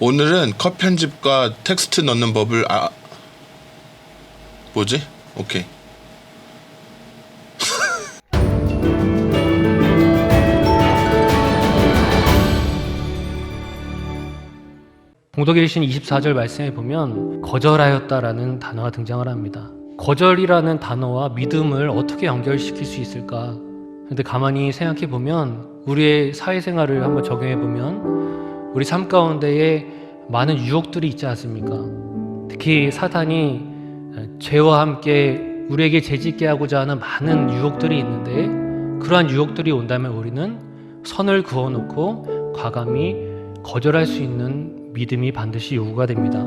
오늘은 컷 편집과 텍스트 넣는 법을 뭐지? 오케이. 봉독에 계신 24절 말씀에 보면 거절하였다라는 단어가 등장을 합니다. 거절이라는 단어와 믿음을 어떻게 연결시킬 수 있을까? 근데 가만히 생각해 보면 우리의 사회생활을 한번 적용해 보면 우리 삶 가운데에 많은 유혹들이 있지 않습니까? 특히 사탄이 죄와 함께 우리에게 재짓게 하고자 하는 많은 유혹들이 있는데 그러한 유혹들이 온다면 우리는 선을 그어놓고 과감히 거절할 수 있는 믿음이 반드시 요구가 됩니다.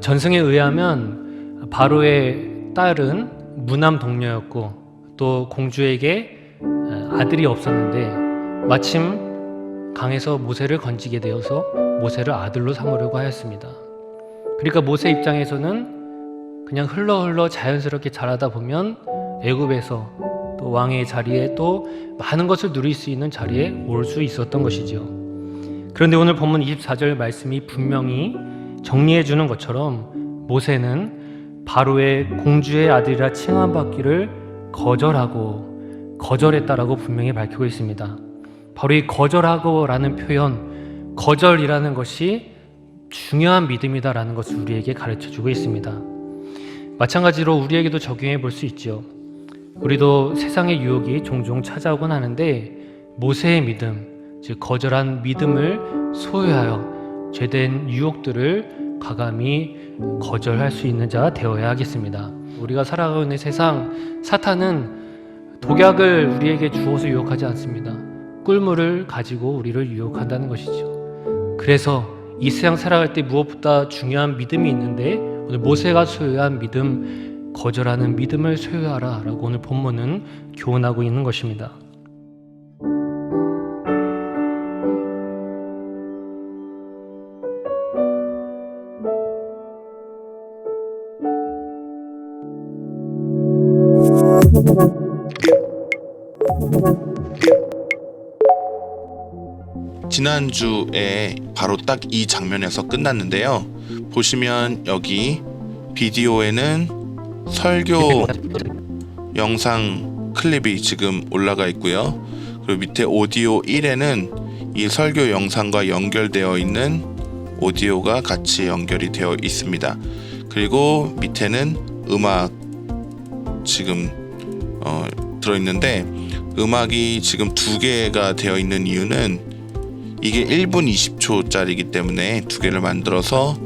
전승에 의하면 바로의 딸은 무남 동녀였고 또 공주에게 아들이 없었는데 마침 강에서 모세를 건지게 되어서 모세를 아들로 삼으려고 하였습니다. 그러니까 모세 입장에서는 그냥 흘러 자연스럽게 자라다 보면 애굽에서 또 왕의 자리에 또 많은 것을 누릴 수 있는 자리에 올 수 있었던 것이죠. 그런데 오늘 본문 24절 말씀이 분명히 정리해 주는 것처럼 모세는 바로의 공주의 아들이라 칭함받기를 거절했다라고 분명히 밝히고 있습니다. 바로 이 거절하고라는 표현, 거절이라는 것이 중요한 믿음이다라는 것을 우리에게 가르쳐주고 있습니다. 마찬가지로 우리에게도 적용해 볼 수 있죠. 우리도 세상의 유혹이 종종 찾아오곤 하는데 모세의 믿음, 즉 거절한 믿음을 소유하여 죄된 유혹들을 과감히 거절할 수 있는 자가 되어야 하겠습니다. 우리가 살아가고 있는 세상, 사탄은 독약을 우리에게 주어서 유혹하지 않습니다. 꿀물을 가지고 우리를 유혹한다는 것이죠. 그래서 이 세상 살아갈 때 무엇보다 중요한 믿음이 있는데 오늘 모세가 소유한 믿음, 거절하는 믿음을 소유하라 라고 오늘 본문은 교훈하고 있는 것입니다. 지난주에 바로 딱 이 장면에서 끝났는데요. 보시면 여기 비디오에는 설교 영상 클립이 지금 올라가 있고요. 그리고 밑에 오디오 1에는 이 설교 영상과 연결되어 있는 오디오가 같이 연결이 되어 있습니다. 그리고 밑에는 음악 지금 들어있는데 음악이 지금 2개가 되어 있는 이유는 이게 1분 20초짜리이기 때문에 2개를 만들어서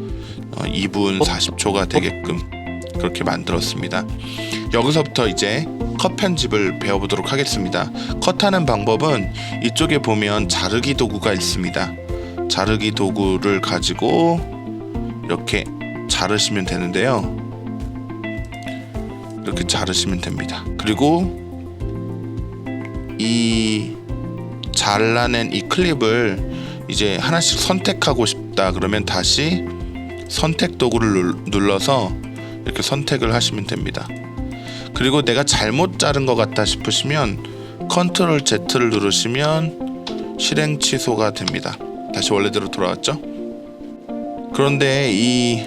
2분 40초가 되게끔 그렇게 만들었습니다. 여기서부터 이제 컷 편집을 배워보도록 하겠습니다. 컷하는 방법은 이쪽에 보면 자르기 도구가 있습니다. 자르기 도구를 가지고 이렇게 자르시면 되는데요. 이렇게 자르시면 됩니다. 그리고 이 잘라낸 이 클립을 이제 하나씩 선택하고 싶다 그러면 다시 선택 도구를 눌러서 이렇게 선택을 하시면 됩니다. 그리고 내가 잘못 자른 것 같다 싶으시면 컨트롤 Z를 누르시면 실행 취소가 됩니다. 다시 원래대로 돌아왔죠? 그런데 이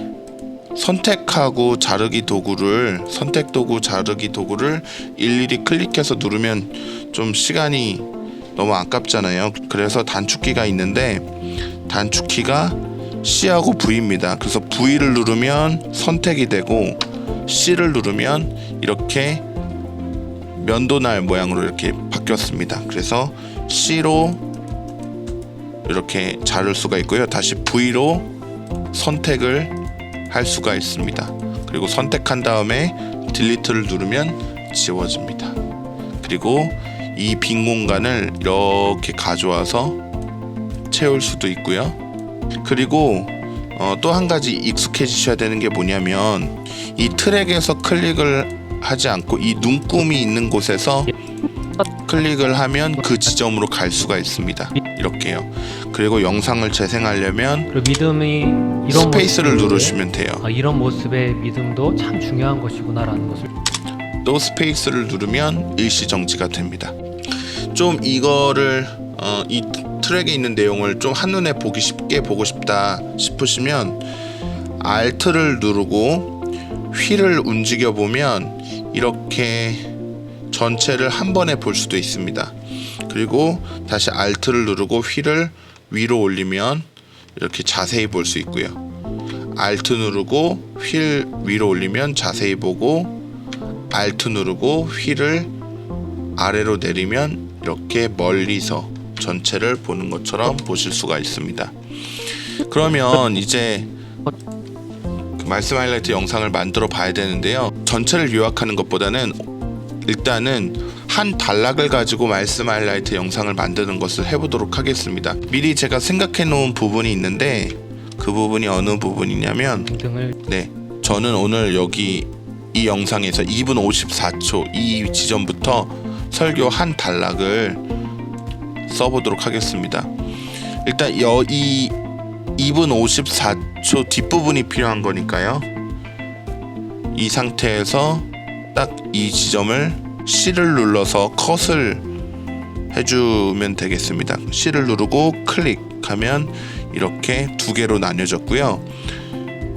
선택하고 자르기 도구를 선택 도구 자르기 도구를 일일이 클릭해서 누르면 좀 시간이 너무 아깝잖아요. 그래서 단축키가 있는데 단축키가 C하고 V입니다. 그래서 V를 누르면 선택이 되고 C를 누르면 이렇게 면도날 모양으로 이렇게 바뀌었습니다. 그래서 C로 이렇게 자를 수가 있고요. 다시 V로 선택을 할 수가 있습니다. 그리고 선택한 다음에 딜리트를 누르면 지워집니다. 그리고 이 빈 공간을 이렇게 가져와서 채울 수도 있고요. 그리고 또 한 가지 익숙해지셔야 되는 게 뭐냐면 이 트랙에서 클릭을 하지 않고 이 눈금이 있는 곳에서 클릭을 하면 그 지점으로 갈 수가 있습니다. 이렇게요. 그리고 영상을 재생하려면 믿음이 이런 스페이스를 누르시면 돼요. 이런 모습의 믿음도 참 중요한 것이구나라는 것을 또 스페이스를 누르면 일시정지가 됩니다. 좀 이거를 이 트랙에 있는 내용을 좀 한눈에 보기 쉽게 보고 싶다 싶으시면 Alt를 누르고 휠을 움직여 보면 이렇게 전체를 한 번에 볼 수도 있습니다. 그리고 다시 Alt를 누르고 휠을 위로 올리면 이렇게 자세히 볼 수 있고요. Alt 누르고 휠 위로 올리면 자세히 보고, Alt 누르고 휠을 아래로 내리면 이렇게 멀리서 전체를 보는 것처럼 보실 수가 있습니다. 그러면 이제 그 말씀 하이라이트 영상을 만들어 봐야 되는데요. 전체를 요약하는 것보다는 일단은 한 단락을 가지고 말씀 하이라이트 영상을 만드는 것을 해보도록 하겠습니다. 미리 제가 생각해 놓은 부분이 있는데 그 부분이 어느 부분이냐면, 네, 저는 오늘 여기 이 영상에서 2분 54초 이 지점부터 설교 한 단락을 써보도록 하겠습니다. 일단 이 2분 54초 뒷부분이 필요한 거니까요. 이 상태에서 딱 이 지점을 C를 눌러서 컷을 해주면 되겠습니다. C를 누르고 클릭하면 이렇게 두 개로 나뉘어졌고요.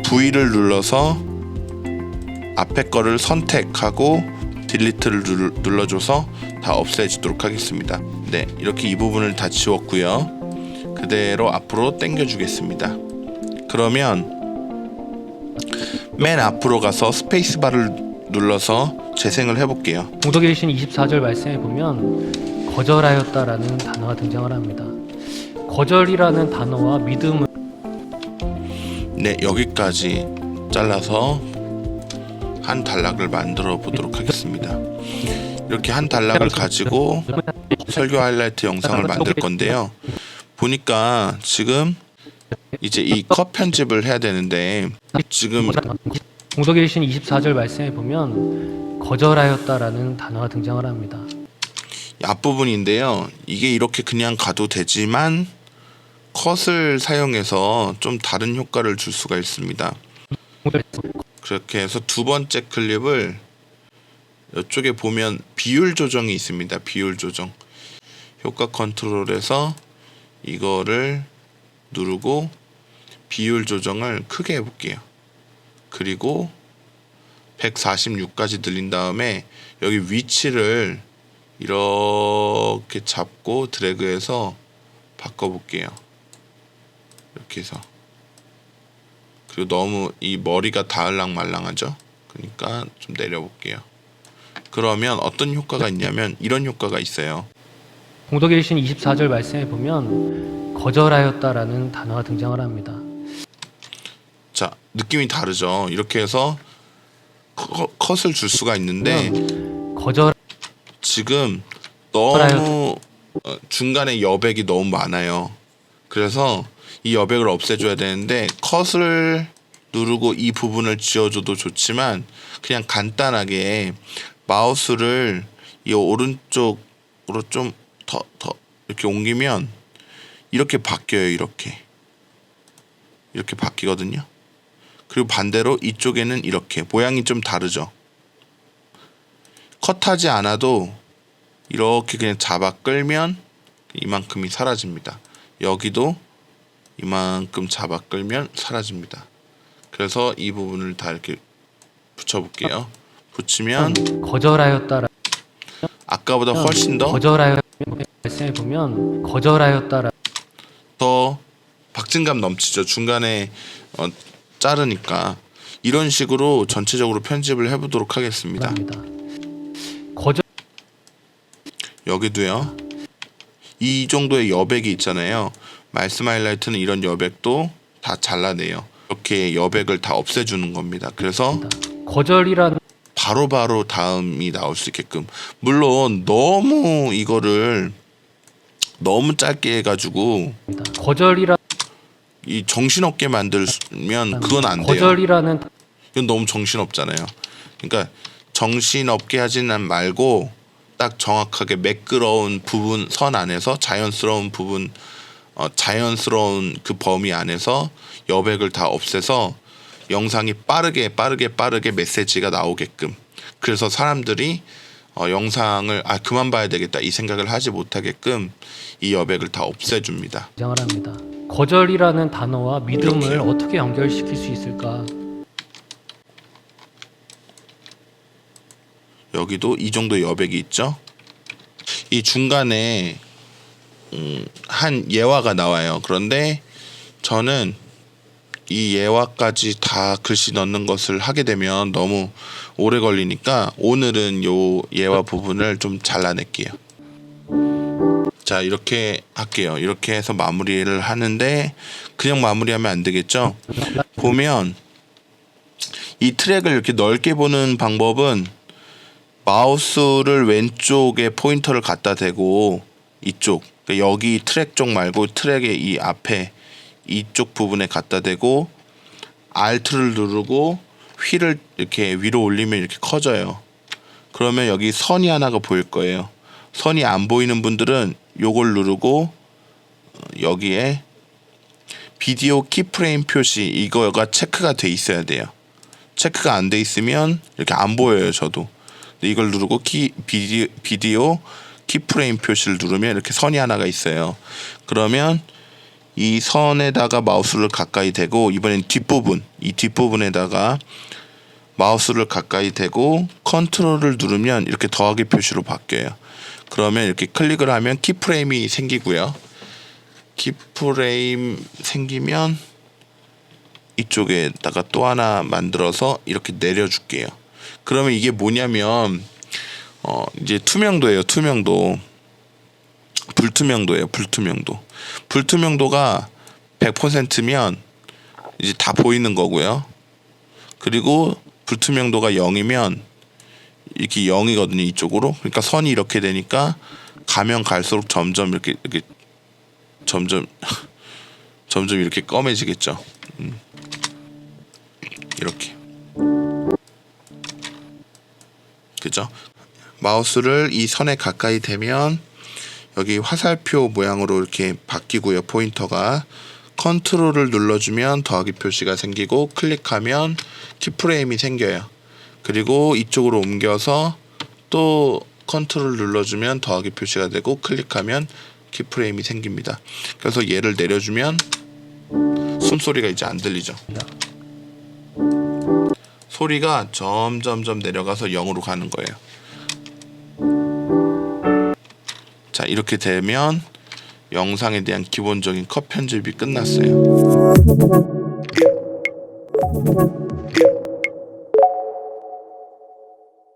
V를 눌러서 앞에 거를 선택하고 딜리트를 눌러줘서 다 없애지도록 하겠습니다. 네, 이렇게 이 부분을 다 지웠고요. 그대로 앞으로 당겨 주겠습니다. 그러면 맨 앞으로 가서 스페이스바를 눌러서 재생을 해볼게요. 공독에 계신 24절 말씀에 보면 거절하였다라는 단어가 등장을 합니다. 거절이라는 단어와 믿음을, 네, 여기까지 잘라서 한 단락을 만들어 보도록 하겠습니다. 이렇게 한 단락을 가지고 설교 하이라이트 영상을 만들 건데요. 보니까 지금 이제 이 컷 편집을 해야 되는데, 지금 공독에 계신 24절 말씀에 보면 거절하였다라는 단어가 등장을 합니다. 앞부분인데요. 이게 이렇게 그냥 가도 되지만 컷을 사용해서 좀 다른 효과를 줄 수가 있습니다. 그렇게 해서 두 번째 클립을 이쪽에 보면 비율 조정이 있습니다. 비율 조정. 효과 컨트롤에서 이거를 누르고 비율 조정을 크게 해볼게요. 그리고 146까지 늘린 다음에 여기 위치를 이렇게 잡고 드래그해서 바꿔볼게요. 이렇게 해서. 그리고 너무 이 머리가 다을랑말랑하죠. 그러니까 좀 내려볼게요. 그러면 어떤 효과가 있냐면 이런 효과가 있어요. 공독에 계신 24절 말씀에 보면 거절하였다라는 단어가 등장을 합니다. 자, 느낌이 다르죠. 이렇게 해서 컷을 줄 수가 있는데 거절 지금 너무 중간에 여백이 너무 많아요. 그래서 이 여백을 없애줘야 되는데 컷을 누르고 이 부분을 지워줘도 좋지만 그냥 간단하게 마우스를 이 오른쪽으로 좀 더 이렇게 옮기면 이렇게 바뀌어요. 이렇게 바뀌거든요. 그리고 반대로 이쪽에는 이렇게 모양이 좀 다르죠. 컷하지 않아도 이렇게 그냥 잡아 끌면 이만큼이 사라집니다. 여기도 이만큼 잡아 끌면 사라집니다. 그래서 이 부분을 다 이렇게 붙여볼게요. 붙이면 거절하였다라 아까보다 훨씬 더 말씀해 보면 거절하였다라 박진감 넘치죠. 중간에 자르니까. 이런 식으로 전체적으로 편집을 해보도록 하겠습니다. 거절 여기도요. 이 정도의 여백이 있잖아요. 말씀 하이라이트는 이런 여백도 다 잘라내요. 이렇게 여백을 다 없애주는 겁니다. 그래서 거절이라는 바로바로 다음이 나올 수 있게끔. 물론 너무 이거를 너무 짧게 해가지고 거절이라 이 정신없게 만들면 그건 안 돼요. 거절이라는 이건 너무 정신없잖아요. 그러니까 정신없게 하지는 말고 딱 정확하게 매끄러운 부분 선 안에서 자연스러운 부분 자연스러운 그 범위 안에서 여백을 다 없애서 영상이 빠르게 메시지가 나오게끔. 그래서 사람들이 영상을 그만 봐야 되겠다 이 생각을 하지 못하게끔 이 여백을 다 없애줍니다. 등장을 합니다. 거절이라는 단어와 믿음을 이렇게요. 어떻게 연결시킬 수 있을까? 여기도 이 정도 여백이 있죠. 이 중간에 한 예화가 나와요. 그런데 저는 이 예화까지 다 글씨 넣는 것을 하게 되면 너무 오래 걸리니까 오늘은 요 예화 부분을 좀 잘라낼게요. 자, 이렇게 할게요. 이렇게 해서 마무리를 하는데 그냥 마무리하면 안 되겠죠? 보면 이 트랙을 이렇게 넓게 보는 방법은 마우스를 왼쪽에 포인터를 갖다 대고 이쪽, 그러니까 여기 트랙 쪽 말고 트랙의 이 앞에 이쪽 부분에 갖다 대고 Alt를 누르고 휠을 이렇게 위로 올리면 이렇게 커져요. 그러면 여기 선이 하나가 보일 거예요. 선이 안 보이는 분들은 요걸 누르고 여기에 비디오 키프레임 표시 이거가 체크가 돼 있어야 돼요. 체크가 안 돼 있으면 이렇게 안 보여요. 저도. 이걸 누르고 비디오 키프레임 표시를 누르면 이렇게 선이 하나가 있어요. 그러면 이 선에다가 마우스를 가까이 대고 이번엔 뒷부분, 이 뒷부분에다가 마우스를 가까이 대고 컨트롤을 누르면 이렇게 더하기 표시로 바뀌어요. 그러면 이렇게 클릭을 하면 키프레임이 생기고요. 키프레임 생기면 이쪽에다가 또 하나 만들어서 이렇게 내려줄게요. 그러면 이게 뭐냐면 이제 투명도예요. 투명도. 불투명도예요. 불투명도. 불투명도가 100%면 이제 다 보이는 거고요. 그리고 불투명도가 0이면 이렇게 0이거든요. 이쪽으로. 그러니까 선이 이렇게 되니까 가면 갈수록 점점 이렇게 점점 이렇게 검해지겠죠. 이렇게. 그죠? 마우스를 이 선에 가까이 대면 여기 화살표 모양으로 이렇게 바뀌고요. 포인터가. 컨트롤을 눌러주면 더하기 표시가 생기고 클릭하면 키프레임이 생겨요. 그리고 이쪽으로 옮겨서 또 컨트롤 눌러주면 더하기 표시가 되고 클릭하면 키프레임이 생깁니다. 그래서 얘를 내려주면 숨소리가 이제 안 들리죠. 소리가 점점점 내려가서 0으로 가는 거예요. 자, 이렇게 되면 영상에 대한 기본적인 컷 편집이 끝났어요.